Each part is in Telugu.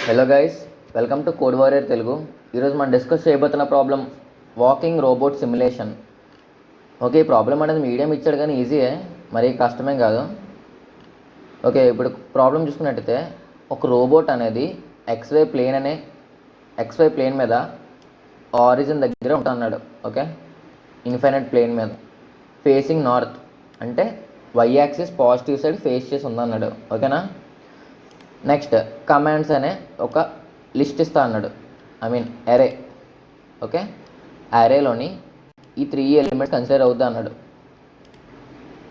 Hello guys, welcome to Code Warrior Telugu. ఈరోజు మనం డిస్కస్ చేయబోతున్న problem walking robot simulation. Okay, ఈ ప్రాబ్లం అనేది మీడియం ఇచ్చాడు కానీ ఈజీయే, మరీ కష్టమేం కాదు. ఓకే, ఇప్పుడు ప్రాబ్లం చూసుకున్నట్టయితే ఒక రోబోట్ అనేది ఎక్స్వై ప్లేన్ మీద ఆరిజిన్ దగ్గర ఉంటున్నాడు. ఓకే, ఇన్ఫైనైట్ ప్లేన్ మీద ఫేసింగ్ నార్త్, అంటే Y axis positive side face చేసి ఉందన్నాడు. ఓకేనా. నెక్స్ట్ కమాండ్స్ అనే ఒక లిస్ట్ ఇస్తా అన్నాడు, అరే. ఓకే, అరేలోని ఈ 3 ఎలిమెంట్స్ కన్సిడర్ అవుద్దా అన్నాడు.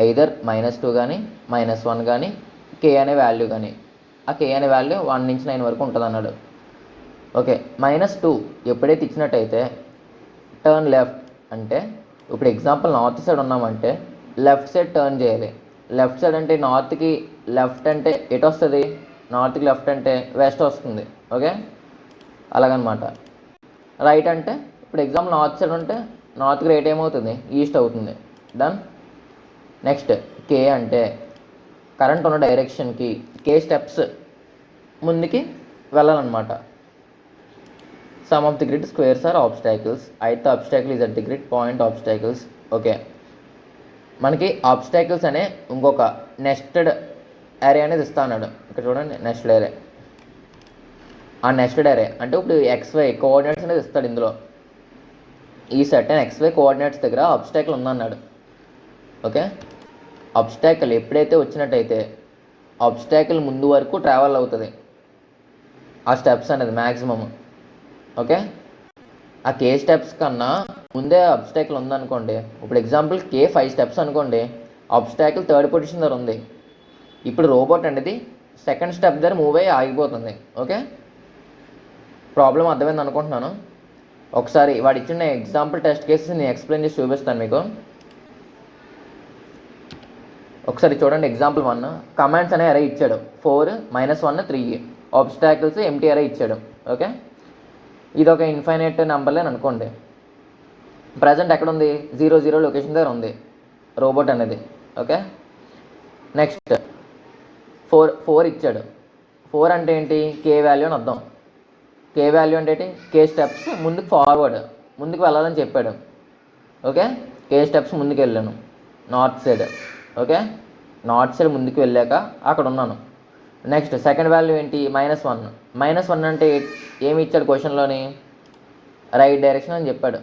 ఎయిదర్ -2 కానీ -1 కానీ కే అనే వాల్యూ కానీ. ఆ కే అనే వాల్యూ 1 నుంచి 9 వరకు ఉంటుంది అన్నాడు. ఓకే, -2 ఎప్పుడైతే ఇచ్చినట్టయితే టర్న్ లెఫ్ట్, అంటే ఇప్పుడు ఎగ్జాంపుల్ నార్త్ సైడ్ ఉన్నామంటే లెఫ్ట్ సైడ్ టర్న్ చేయాలి. లెఫ్ట్ సైడ్ అంటే నార్త్కి లెఫ్ట్ అంటే ఎటు వస్తుంది, నార్త్కి లెఫ్ట్ అంటే వెస్ట్ వస్తుంది. ఓకే, అలాగనమాట. రైట్ అంటే ఇప్పుడు ఎగ్జాంపుల్ నార్త్ సైడ్ ఉంటే నార్త్కి రైట్ ఏమవుతుంది, ఈస్ట్ అవుతుంది. డన్. నెక్స్ట్ కే అంటే కరెంట్ ఉన్న డైరెక్షన్కి కే స్టెప్స్ ముందుకి వెళ్ళాలన్నమాట. Some of the grid squares are obstacles, అయితే obstacle is at the grid point obstacles. Okay, మనకి ఆబ్స్టాకిల్స్ అనే ఇంకొక నెస్టెడ్ అరే అనేది ఇస్తా అన్నాడు. ఇక్కడ చూడండి, నెస్టెడ్ అరే. ఆ నెస్టెడ్ అరే అంటే ఇప్పుడు XY కోఆర్డినేట్స్ అనేది ఇస్తాడు. ఇందులో ఈ సర్టెన్ XY కోఆర్డినేట్స్ దగ్గర ఆబ్స్టాకిల్ ఉందన్నాడు. ఓకే, ఆబ్స్టాకిల్ ఎప్పుడైతే వచ్చినట్టయితే ఆబ్స్టాకిల్ ముందు వరకు ట్రావెల్ అవుతుంది ఆ స్టెప్స్ అనేది మ్యాక్సిమమ్. ఓకే, ఆ కే స్టెప్స్ కన్నా ముందే ఆబ్స్టాకిల్ ఉందనుకోండి. ఇప్పుడు ఎగ్జాంపుల్ కే 5 స్టెప్స్ అనుకోండి, ఆబ్స్టాకిల్ 3rd పొజిషన్ దగ్గర ఉంది. ఇప్పుడు రోబోట్ అనేది 2nd స్టెప్ దగ్గర మూవ్ అయ్యి ఆగిపోతుంది. ఓకే, ప్రాబ్లం అర్థమైంది అనుకుంటున్నాను. ఒకసారి వాడు ఇచ్చిన ఎగ్జాంపుల్ టెస్ట్ కేసెస్ నేను ఎక్స్ప్లెయిన్ చేసి చూపిస్తాను మీకు. ఒకసారి చూడండి. ఎగ్జాంపుల్ 1, కమాండ్స్ అనే అరే ఇచ్చాడు. 4, -1, 3. ఆబ్స్టాకిల్స్ ఎంటీ అరే ఇచ్చాడు. ఓకే, ఇది ఒక ఇన్ఫైనైట్ నెంబర్లే అనుకోండి. ప్రజెంట్ ఎక్కడ ఉంది, 0, 0 లొకేషన్ దగ్గర ఉంది రోబోట్ అనేది. ఓకే, నెక్స్ట్ 4 ఇచ్చాడు. 4 అంటే ఏంటి, కే వాల్యూ అని అర్థం. కే వాల్యూ అంటే ఏంటి, కే స్టెప్స్ ముందుకు ముందుకు వెళ్ళాలని చెప్పాడు. ఓకే, కే స్టెప్స్ ముందుకు వెళ్ళాను north side. Okay, north side ముందుకు వెళ్ళాక అక్కడ ఉన్నాను. నెక్స్ట్ సెకండ్ వాల్యూ ఏంటి, -1. -1 అంటే ఏమి ఇచ్చాడు క్వశ్చన్లోని, రైట్ డైరెక్షన్ అని చెప్పాడు.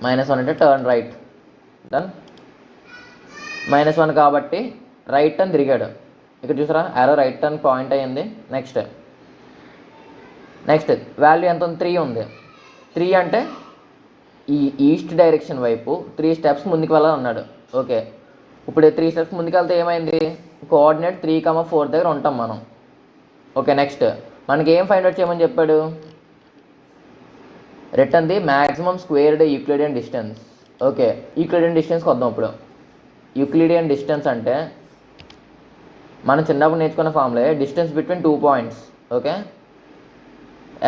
-1 అంటే టర్న్ రైట్. డన్. -1 కాబట్టి రైట్ టర్న్ తిరిగాడు. ఇక్కడ చూసారా, యారో రైట్ టర్న్ పాయింట్ అయ్యింది. నెక్స్ట్ వాల్యూ ఎంత ఉంది, 3 ఉంది. 3 అంటే ఈ ఈస్ట్ డైరెక్షన్ వైపు 3 స్టెప్స్ ముందుకు వెళ్ళాలన్నాడు. ఓకే, ఇప్పుడు 3 స్టెప్స్ ముందుకు వెళ్తే ఏమైంది, కోఆర్డినేట్ 3, 4 దగ్గర ఉంటాం మనం. ఓకే, నెక్స్ట్ మనకి ఏం ఫైండ్ అవుట్ చేయమని చెప్పాడు, return the maximum squared Euclidean distance. Okay, Euclidean డిస్టెన్స్కి వద్దాం. ఇప్పుడు యూక్లిడియన్ డిస్టెన్స్ అంటే మనం చిన్నప్పుడు నేర్చుకున్న ఫార్ములే, distance between 2 points. Okay,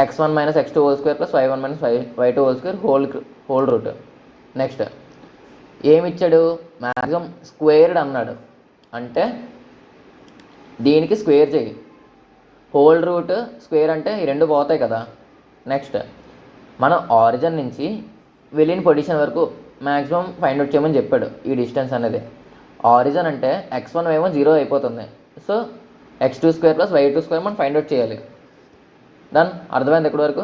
x1 - x2 whole square + y1 - y2 whole square whole root. Next ఏమి ఇచ్చాడు, మ్యాక్సిమం స్క్వేర్డ్ అన్నాడు. అంటే దీనికి స్క్వేర్ చేయి. హోల్ రూట్ స్క్వేర్ అంటే ఈ రెండు పోతాయి కదా. నెక్స్ట్ మనం ఆరిజిన్ నుంచి వెళ్ళిన పొజిషన్ వరకు మ్యాక్సిమం ఫైండ్ అవుట్ చేయమని చెప్పాడు. ఈ డిస్టెన్స్ అనేది ఆరిజిన్ అంటే x1 ఏమో 0 అయిపోతుంది. సో x2² + y2² మనం ఫైండ్ అవుట్ చేయాలి. డన్. అర్థమైంది ఇక్కడ వరకు.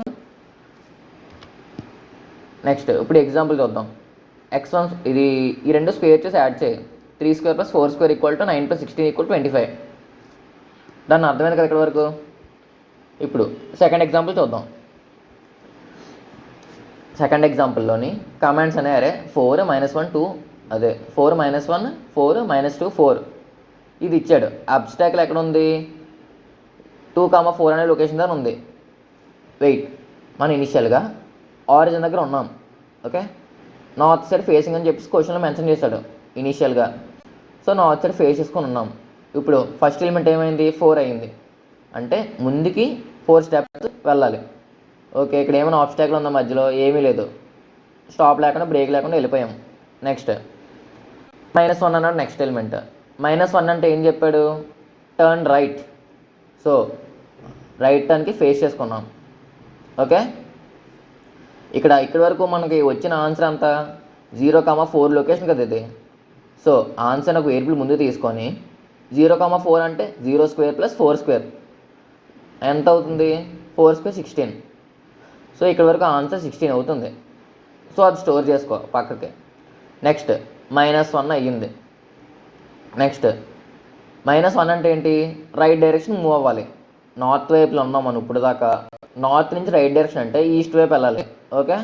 నెక్స్ట్ ఇప్పుడు ఎగ్జాంపుల్ చూద్దాం. x1 ఇది ఈ రెండు స్క్వేర్ చేసి యాడ్ చేయి. 3² + 4² = 9 + 16 = 25. డన్. అర్థమైంది కదా ఇక్కడ వరకు. ఇప్పుడు సెకండ్ ఎగ్జాంపుల్ చూద్దాం. సెకండ్ ఎగ్జాంపుల్లోని కమాండ్స్ అనే అరే 4, -1, 2, 4, -1, 4, -2, 4 ఇది ఇచ్చాడు. అబ్స్టాకిల్ ఎక్కడ ఉంది, 2, 4 అనే లొకేషన్ దగ్గర ఉంది. వెయిట్, మనం ఇనిషియల్గా ఆరిజిన్ దగ్గర ఉన్నాం. ఓకే, నార్త్ సైడ్ ఫేసింగ్ అని చెప్పేసి క్వశ్చన్లో మెన్షన్ చేశాడు ఇనీషియల్గా. సో నార్త్ సైడ్ ఫేస్ చేసుకొని ఉన్నాం. ఇప్పుడు ఫస్ట్ ఎలిమెంట్ ఏమైంది, 4 అయింది. అంటే ముందుకి 4 స్టెప్స్ వెళ్ళాలి. ఓకే, ఇక్కడ ఏమైనా ఆబ్స్టాకిల్ ఉందా, మధ్యలో ఏమీ లేదు, స్టాప్ లేకుండా బ్రేక్ లేకుండా వెళ్ళిపోయాం. నెక్స్ట్ -1 అన్నాడు నెక్స్ట్ ఎలిమెంట్. -1 అంటే ఏం చెప్పాడు, టర్న్ రైట్. సో రైట్ టర్న్కి ఫేస్ చేసుకున్నాం. ఓకే, ఇక్కడి వరకు మనకి వచ్చిన ఆన్సర్ అంతా 0,4 లొకేషన్ కదా ఇది. సో ఆన్సర్ ఒక వేరియబుల్ ముందు తీసుకొని 0,4 అంటే 0² + 4² ఎంత అవుతుంది? 4² 16. సో ఇక్కడ వరకు ఆన్సర్ 16 అవుతుంది. సో అది స్టోర్ చేసుకో పక్కకి. నెక్స్ట్ -1 అయ్యింది. నెక్స్ట్ -1 అంటే ఏంటి? రైట్ డైరెక్షన్ మూవ్ అవ్వాలి. నార్త్ వైపులో ఉన్నాం మనం ఇప్పుడు దాకా. నార్త్ నుంచి రైట్ డైరెక్షన్ అంటే ఈస్ట్ వైపు వెళ్ళాలి. ఓకే,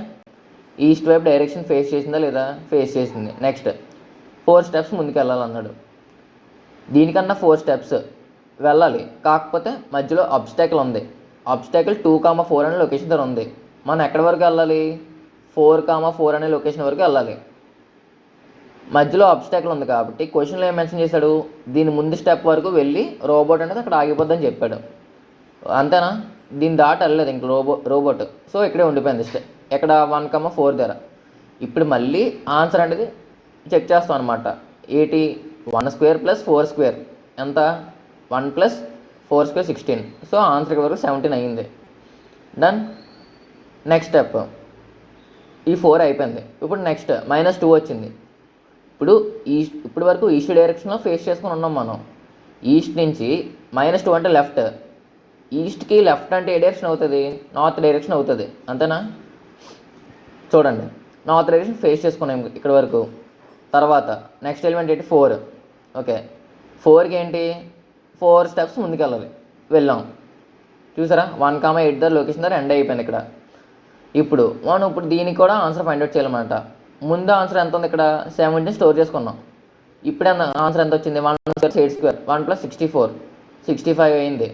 ఈస్ట్ వైపు డైరెక్షన్ ఫేస్ చేసిందా లేదా? ఫేస్ చేసింది. నెక్స్ట్ 4 స్టెప్స్ ముందుకు వెళ్ళాలన్నాడు. దీనికన్నా 4 స్టెప్స్ వెళ్ళాలి, కాకపోతే మధ్యలో అబ్స్టాకిల్ ఉంది. అబ్స్టాకిల్ 2,4 అనే లొకేషన్ దగ్గర ఉంది. మనం ఎక్కడి వరకు వెళ్ళాలి? 4,4 అనే లొకేషన్ వరకు వెళ్ళాలి. మధ్యలో అబ్స్టాకిల్ ఉంది కాబట్టి క్వశ్చన్లో ఏం మెన్షన్ చేశాడు? దీని ముందు స్టెప్ వరకు వెళ్ళి రోబోట్ అనేది అక్కడ ఆగిపోద్దని చెప్పాడు. అంతేనా? దీన్ని దాటి వెళ్ళలేదు ఇంక రోబోట్. సో ఇక్కడే ఉండిపోయింది ఎక్కడ? 1,4 దగ్గర. ఇప్పుడు మళ్ళీ ఆన్సర్ అనేది చెక్ చేస్తాం అనమాట. ఏంటి? 1² + 4² ఎంత? 1 + 4² 16. సో ఆన్సర్ ఇక్కడ వరకు 17 అయ్యింది. డన్. నెక్స్ట్ స్టెప్, ఈ 4 అయిపోయింది. ఇప్పుడు నెక్స్ట్ -2 వచ్చింది. ఇప్పుడు వరకు ఈస్ట్ డైరెక్షన్లో ఫేస్ చేసుకుని ఉన్నాం మనం. ఈస్ట్ నుంచి -2 అంటే లెఫ్ట్. ఈస్ట్కి లెఫ్ట్ అంటే ఏ డైరెక్షన్ అవుతుంది? నార్త్ డైరెక్షన్ అవుతుంది. అంతేనా? చూడండి, నార్త్ డైరెక్షన్ ఫేస్ చేసుకున్నాం ఇక్కడ వరకు. తర్వాత నెక్స్ట్ ఎలిమెంట్ ఏంటి? 4. ఓకే, 4కి ఏంటి? 4 స్టెప్స్ ముందుకు వెళ్ళాం. చూసారా? 1,8 దగ్గర లొకేషన్ దగ్గర ఎండ్ అయిపోయింది ఇక్కడ. ఇప్పుడు దీనికి కూడా ఆన్సర్ ఫైండ్ అవుట్ చేయాలన్నమాట. ముందు ఆన్సర్ ఎంత ఉంది? ఇక్కడ 17 స్టోర్ చేసుకున్నాం. ఇప్పుడు ఆన్సర్ ఎంత వచ్చింది? 1² 8². 1 + 64 65 అయింది.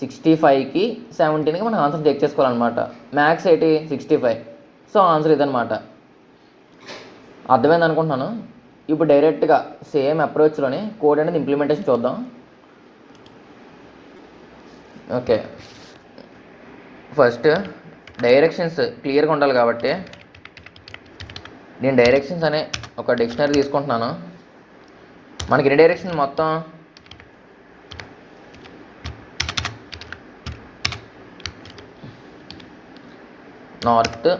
65కి 17కి మనం ఆన్సర్ చెక్ చేసుకోవాలన్నమాట. మ్యాథ్స్ ఏంటి? 65. సో ఆన్సర్ ఇదనమాట. అర్థమైంది అనుకుంటున్నాను. ఇప్పుడు డైరెక్ట్గా సేమ్ అప్రోచ్లోనే కోడ్ అనేది ఇంప్లిమెంటేషన్ చూద్దాం. ఓకే, ఫస్ట్ డైరెక్షన్స్ క్లియర్గా ఉండాలి కాబట్టి నేను డైరెక్షన్స్ అనే ఒక డిక్షనరీ తీసుకుంటున్నాను. మనకి ఎన్ని డైరెక్షన్ మొత్తం? నార్త్,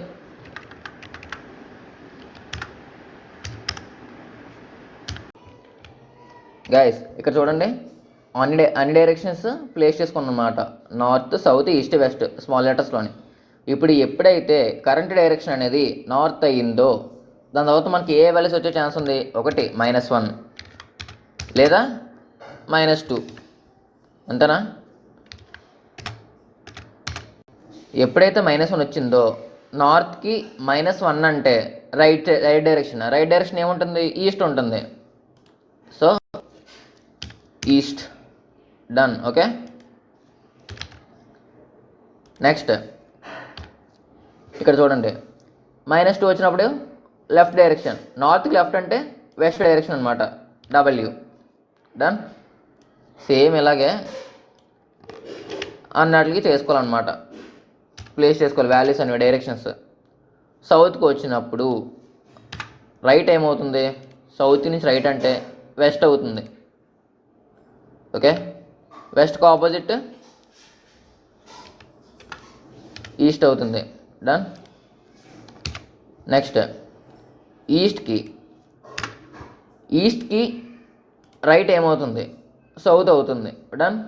గైస్ ఇక్కడ చూడండి, అన్ని డైరెక్షన్స్ ప్లేస్ చేసుకున్నాం అన్నమాట. North, south, east, west small లెటర్స్లోని. ఇప్పుడు ఎప్పుడైతే కరెంట్ డైరెక్షన్ అనేది నార్త్ అయ్యిందో దాని తర్వాత మనకి ఏ వాల్యూస్ వచ్చే ఛాన్స్ ఉంది? ఒకటి -1 లేదా -2. అంతేనా? ఎప్పుడైతే -1 వచ్చిందో నార్త్కి -1 అంటే రైట్ డైరెక్షన్ ఏముంటుంది? ఈస్ట్ ఉంటుంది. So east. Done. Okay, next ఇక్కడ చూడండి, -2 వచ్చినప్పుడు లెఫ్ట్ డైరెక్షన్. నార్త్కి లెఫ్ట్ అంటే వెస్ట్ డైరెక్షన్ అనమాట. W. డన్. సేమ్ ఇలాగే అన్నట్లకి చేసుకోవాలన్నమాట. ప్లేస్ చేసుకోవాలి వాల్యూస్ అనేవి డైరెక్షన్స్. సౌత్కి వచ్చినప్పుడు రైట్ ఏమవుతుంది? సౌత్ నుంచి రైట్ అంటే వెస్ట్ అవుతుంది. ఓకే, వెస్ట్కి ఆపోజిట్ ఈస్ట్ అవుతుంది. డన్. నెక్స్ట్ ఈస్ట్కి రైట్ ఏమవుతుంది? సౌత్ అవుతుంది. డన్.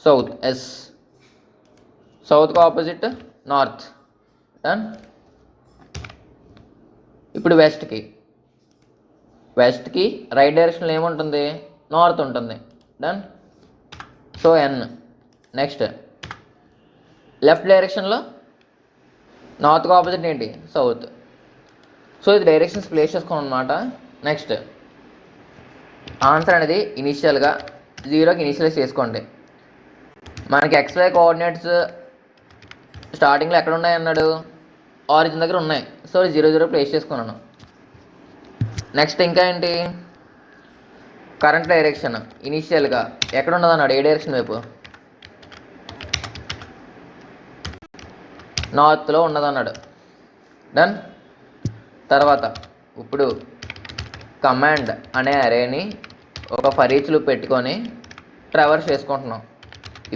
South S. సౌత్కి ఆపోజిట్ నార్త్. డన్. ఇప్పుడు వెస్ట్కి రైట్ డైరెక్షన్లో ఏముంటుంది? నార్త్ ఉంటుంది. Done. So N. Next left డైరెక్షన్లో నార్త్కి ఆపోజిట్ ఏంటి? సౌత్. సో ఇది డైరెక్షన్స్ ప్లేస్ చేసుకోండి అనమాట. నెక్స్ట్ ఆన్సర్ అనేది ఇనీషియల్గా 0కి ఇనీషియలైజ్ చేసుకోండి. మనకి XY కోఆర్డినేట్స్ స్టార్టింగ్లో ఎక్కడ ఉన్నాయి అన్నాడు? ఆరిజిన్ దగ్గర ఉన్నాయి. సో 0 0 ప్లేస్ చేసుకున్నాను. నెక్స్ట్ ఇంకా ఏంటి? కరెంట్ డైరెక్షన్ ఇనీషియల్గా ఎక్కడ ఉన్నది అన్నాడు? ఏ డైరెక్షన్ వైపు? నార్త్లో ఉన్నదన్నాడు. డన్. తర్వాత ఇప్పుడు కమాండ్ అనే అరేని ఒక ఫర్ ఈచ్ లూప్ పెట్టుకొని ట్రావర్స్ చేసుకుంటున్నాం.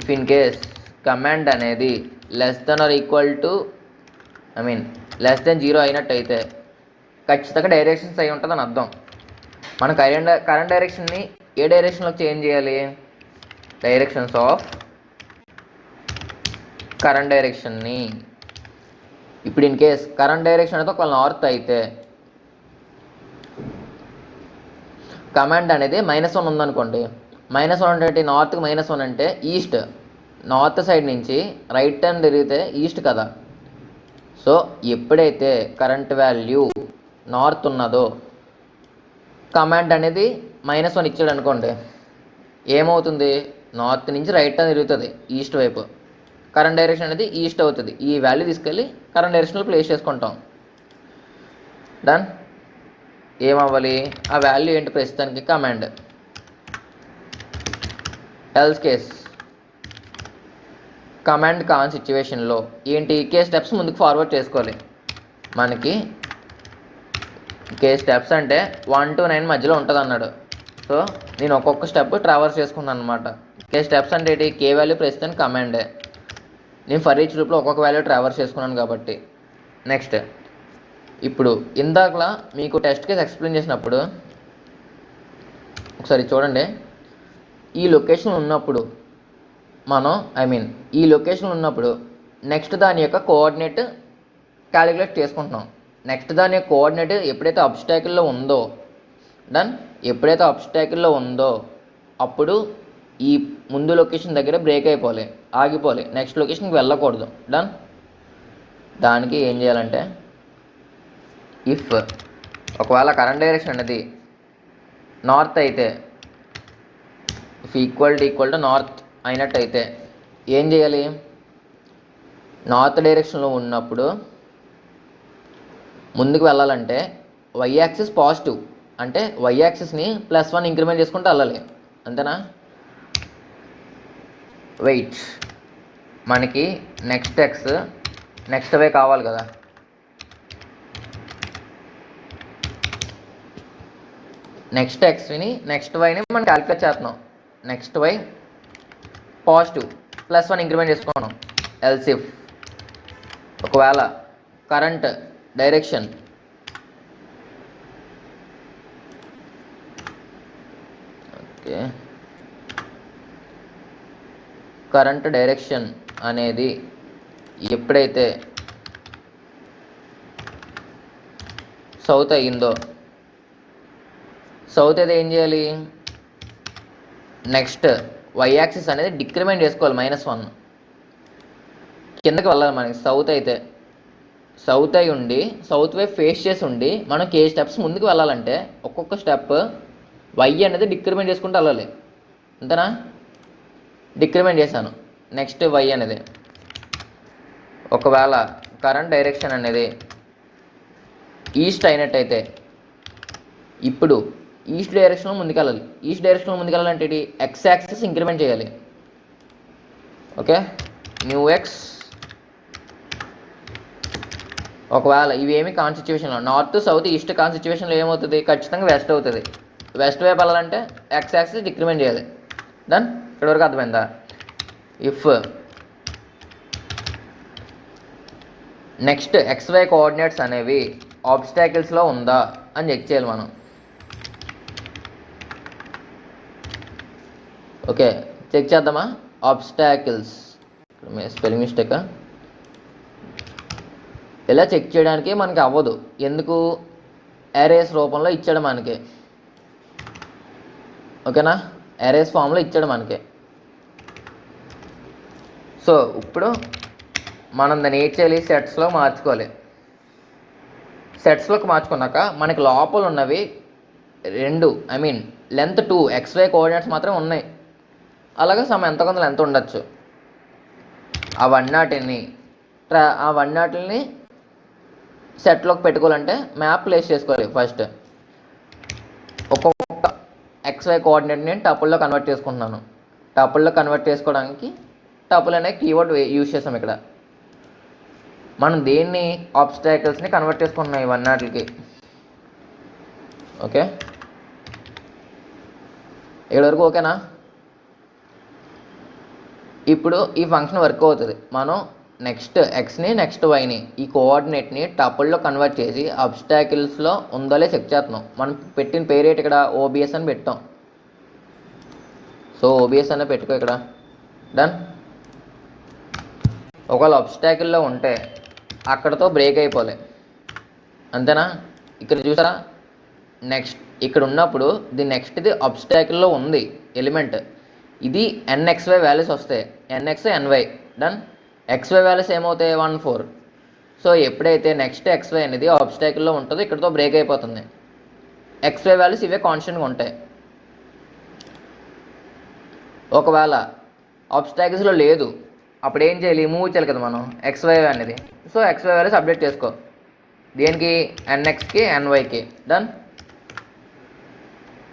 ఇఫ్ ఇన్ కేస్ కమాండ్ అనేది less than or equal to less than 0 అయినట్టయితే ఖచ్చితంగా డైరెక్షన్స్ అయి ఉంటుందని అర్థం. మన కరెంట్ డైరెక్షన్ని ఏ డైరెక్షన్లో చేంజ్ చేయాలి? డైరెక్షన్స్ ఆఫ్ కరెంట్ డైరెక్షన్ని. ఇప్పుడు ఇన్ కేస్ కరెంట్ డైరెక్షన్ అయితే ఒక నార్త్ అయితే కమాండ్ అనేది -1 ఉందనుకోండి. -1 అంటే నార్త్కి -1 అంటే ఈస్ట్. నార్త్ సైడ్ నుంచి రైట్ టర్న్ తిరిగితే ఈస్ట్ కదా. సో ఎప్పుడైతే కరెంట్ వాల్యూ నార్త్ ఉన్నదో కమాండ్ అనేది -1 ఇచ్చాడు అనుకోండి, ఏమవుతుంది? నార్త్ నుంచి రైట్ టర్న్ తిరుగుతుంది ఈస్ట్ వైపు. కరెంట్ డైరెక్షన్ అనేది ఈస్ట్ అవుతుంది. ఈ వాల్యూ తీసుకెళ్ళి కరెంట్ డైరెక్షన్లో ప్లేస్ చేసుకుంటాం. డన్. ఏమవ్వాలి? ఆ వాల్యూ ఏంటి ప్రస్తుతానికి? కమాండ్. ఎల్స్ కేస్ కమాండ్ కాన్ సిచ్యువేషన్లో ఏంటి? స్టెప్స్ ముందుకు ఫార్వర్డ్ చేసుకోవాలి. మనకి స్టెప్స్ అంటే 1 to 9 మధ్యలో ఉంటుంది అన్నాడు. సో నేను ఒక్కొక్క స్టెప్ ట్రావర్స్ చేసుకున్నాను అనమాట. స్టెప్స్ అంటే ఏంటి? వాల్యూ ప్రస్తుతానికి కమాండే. నేను ఫర్ ఈచ్ లూప్లో ఒక్కొక్క వాల్యూ ట్రావర్స్ చేసుకున్నాను కాబట్టి. నెక్స్ట్, ఇప్పుడు ఇందాకలా మీకు టెస్ట్ కేస్ ఎక్స్ప్లెయిన్ చేసినప్పుడు ఒకసారి చూడండి. ఈ లొకేషన్ ఉన్నప్పుడు ఈ లొకేషన్ ఉన్నప్పుడు నెక్స్ట్ దాని యొక్క కోఆర్డినేట్ క్యాలిక్యులేట్ చేసుకుంటున్నాం. నెక్స్ట్ దాని యొక్క కోఆర్డినేట్ ఎప్పుడైతే అబ్స్టాకిల్లో ఉందో, డన్, ఎప్పుడైతే అబ్స్టాకిల్లో ఉందో అప్పుడు ఈ ముందు లొకేషన్ దగ్గర బ్రేక్ అయిపోవాలి, ఆగిపోవాలి, నెక్స్ట్ లొకేషన్కి వెళ్ళకూడదు. డన్. దానికి ఏం చేయాలంటే, ఇఫ్ ఒకవేళ కరెంట్ డైరెక్షన్ అనేది నార్త్ అయితే, ఇఫ్ ఈక్వల్ టు నార్త్ అయినట్టయితే ఏం చేయాలి? నార్త్ డైరెక్షన్లో ఉన్నప్పుడు ముందుకు వెళ్ళాలంటే వై యాక్సిస్ పాజిటివ్ అంటే వై యాక్సిస్ని +1 ఇంక్రిమెంట్ చేసుకుంటూ వెళ్ళాలి. అంతేనా? వెయిట్, మనకి నెక్స్ట్ ఎక్స్ నెక్స్ట్ వై కావాలి కదా. నెక్స్ట్ ఎక్స్ని నెక్స్ట్ వైని మనం క్యాలిక్యులేట్ చేస్తున్నాం. నెక్స్ట్ వై పాజిటివ్ +1 ఇంక్రిమెంట్ చేసుకున్నాం. ఎల్సిఫ్ ఒకవేళ కరెంట్ డైరెక్షన్ కరెంట్ డైరెక్షన్ అనేది ఎప్పుడైతే సౌత్ అయ్యిందో, సౌత్ అయితే ఏం చేయాలి? నెక్స్ట్ వై యాక్సిస్ అనేది డిక్రిమెంట్ చేసుకోవాలి. -1 కిందకి వెళ్ళాలి. మనకి సౌత్ అయితే సౌత్ అయి ఉండి సౌత్ వైపు ఫేస్ చేసి ఉండి మనం స్టెప్స్ ముందుకు వెళ్ళాలంటే ఒక్కొక్క స్టెప్ వై అనేది డిక్రిమెంట్ చేసుకుంటూ వెళ్ళాలి. అంతేనా? డిక్రిమెంట్ చేశాను. నెక్స్ట్ వై అనేది, ఒకవేళ కరెంట్ డైరెక్షన్ అనేది ఈస్ట్ అయినట్టయితే ఇప్పుడు ఈస్ట్ డైరెక్షన్లో ముందుకెళ్ళాలి. ఈస్ట్ డైరెక్షన్లో ముందుకెళ్ళాలంటే ఏంటి? ఎక్స్ యాక్సిస్ ఇంక్రిమెంట్ చేయాలి. Okay, new X. ఒకవేళ ఇవేమి కాన్ సిచ్యువేషన్లో నార్త్ సౌత్ ఈస్ట్ కాన్ సిచ్యువేషన్లో ఏమవుతుంది? ఖచ్చితంగా వెస్ట్ అవుతుంది. వెస్ట్ వైపు వెళ్ళాలంటే ఎక్స్ యాక్సిస్ డిక్రిమెంట్ చేయాలి. డన్. ఇక్కడ వరకు అర్థమైందా? ఇఫ్ నెక్స్ట్ XY కోఆర్డినేట్స్ అనేవి ఆబ్స్టాకిల్స్లో ఉందా అని చెక్ చేయాలి మనం. ఓకే, చెక్ చేద్దామా? ఆబ్స్టాకిల్స్, స్పెల్లింగ్ మిస్టేకా? ఇలా చెక్ చేయడానికి మనకి అవ్వదు. ఎందుకు? అరేస్ రూపంలో ఇచ్చాడు మనకి. ఓకేనా? అరేస్ ఫామ్లో ఇచ్చాడు మనకి. సో ఇప్పుడు మనం దాన్ని ఏం చేయాలి? సెట్స్లో మార్చుకోవాలి. సెట్స్లోకి మార్చుకున్నాక మనకి లోపల ఉన్నవి రెండు, లెంత్ 2 XY కోఆర్డినేట్స్ మాత్రమే ఉన్నాయి. అలాగే ఎంత కొంత లెంత్ ఉండొచ్చు. అవన్నిటిని సెట్లోకి పెట్టుకోవాలంటే మ్యాప్ ప్లేస్ చేసుకోవాలి. ఫస్ట్ ఒక్కొక్క XY కోఆర్డినేట్ నేను టపుల్లో కన్వర్ట్ చేసుకుంటున్నాను. టపుల్లో కన్వర్ట్ చేసుకోవడానికి టపుల్ అనే కీవర్డ్ యూజ్ చేసాం. ఇక్కడ మనం దేన్ని? ఆబ్స్టాకిల్స్ని కన్వర్ట్ చేసుకుంటున్నాం ఇవన్నిటికి. ఓకే, ఇక్కడ వరకు ఓకేనా? ఇప్పుడు ఈ ఫంక్షన్ వర్క్ అవుతుంది. మనం నెక్స్ట్ ఎక్స్ని నెక్స్ట్ వైని ఈ కోఆర్డినేట్ని టపుల్లో కన్వర్ట్ చేసి అబ్స్టాకిల్స్లో ఉందో లేదో చెక్ చేస్తున్నాం. మనం పెట్టిన పేరు ఏంటి ఇక్కడ ఓబిఎస్ అని పెట్టాం. సో ఓబిఎస్ అనే పెట్టుకో ఇక్కడ. డన్. ఒకవేళ అబ్స్టాకిల్లో ఉంటే అక్కడతో బ్రేక్ అయిపోలే, అంతేనా? ఇక్కడ చూసారా, నెక్స్ట్ ఇక్కడ ఉన్నప్పుడు ది నెక్స్ట్ది అబ్స్టాకిల్లో ఉంది ఎలిమెంట్. ఇది ఎన్ఎక్స్వై వాల్యూస్ వస్తాయి, nx ny. Done. Xy values ఏమవుతాయి 1 4. సో ఎప్పుడైతే నెక్స్ట్ ఎక్స్వై అనేది ఆబ్స్టాకిల్లో ఉంటుందో ఇక్కడతో బ్రేక్ అయిపోతుంది. ఎక్స్వై వాల్యూస్ ఇవే కాన్స్టెంట్గా ఉంటాయి. ఒకవేళ ఆబ్స్టాకిల్స్లో లేదు, అప్పుడు ఏం చేయాలి? మూవ్ చేయాలి కదా మనం ఎక్స్వై అనేది. సో ఎక్స్వై వాల్యూస్ అప్డేట్ చేసుకో. దేనికి? ఎన్ఎక్స్కి ఎన్వైకి. డన్.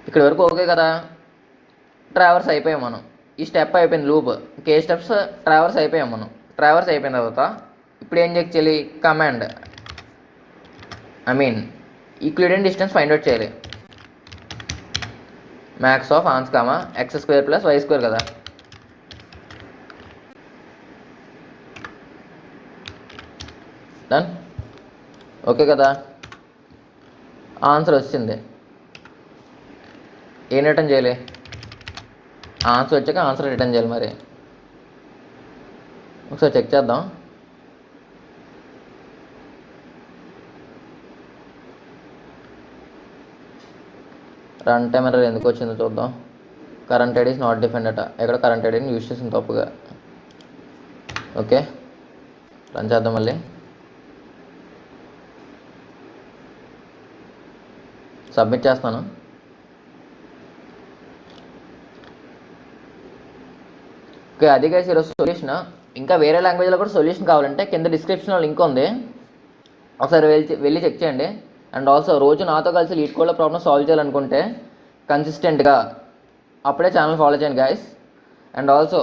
ఇక్కడ వరకు ఓకే కదా? ట్రావర్స్ అయిపోయాం మనం. ఈ స్టెప్ అయిపోయింది, లూప్. కే స్టెప్స్ ట్రావర్స్ అయిపోయాం మనం. ట్రావర్స్ అయిపోయిన తర్వాత ఇప్పుడు ఏం చెక్ చేయాలి? Command Euclidean distance find out చేయాలి. Max of ans comma x square plus y square కదా. డన్. ఓకే కదా? ఆన్సర్ వచ్చింది. ఏం రిటర్న్ చేయాలి? ఆన్సర్ వచ్చాక ఆన్సర్ రిటర్న్ చేయాలి. మరి ఒకసారి చెక్ చేద్దాం. రన్ టైమ్ ఎర్రర్ ఎందుకు వచ్చిందో చూద్దాం. Current ID is not defined అట. ఎక్కడ కరెంట్ ఐడిని యూజ్ చేసింది తప్పుగా. ఓకే, రన్ చేద్దాం. మళ్ళీ సబ్మిట్ చేస్తాను. ఓకే, అది గైస్ ఈరోజు సొల్యూషన్. ఇంకా వేరే లాంగ్వేజ్లో కూడా సొల్యూషన్ కావాలంటే కింద డిస్క్రిప్షన్లో లింక్ ఉంది, ఒకసారి వెళ్ళి చెక్ చేయండి. అండ్ ఆల్సో రోజు నాతో కలిసి లీడ్ కోడ్లో ప్రాబ్లమ్ సాల్వ్ చేయాలనుకుంటే కన్సిస్టెంట్గా అప్పుడే ఛానల్ ఫాలో చేయండి గైస్. అండ్ ఆల్సో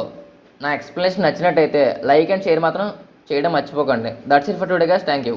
నా ఎక్స్ప్లెనేషన్ నచ్చినట్టయితే లైక్ అండ్ షేర్ మాత్రం చేయడం మర్చిపోకండి. That's it for today guys. Thank you.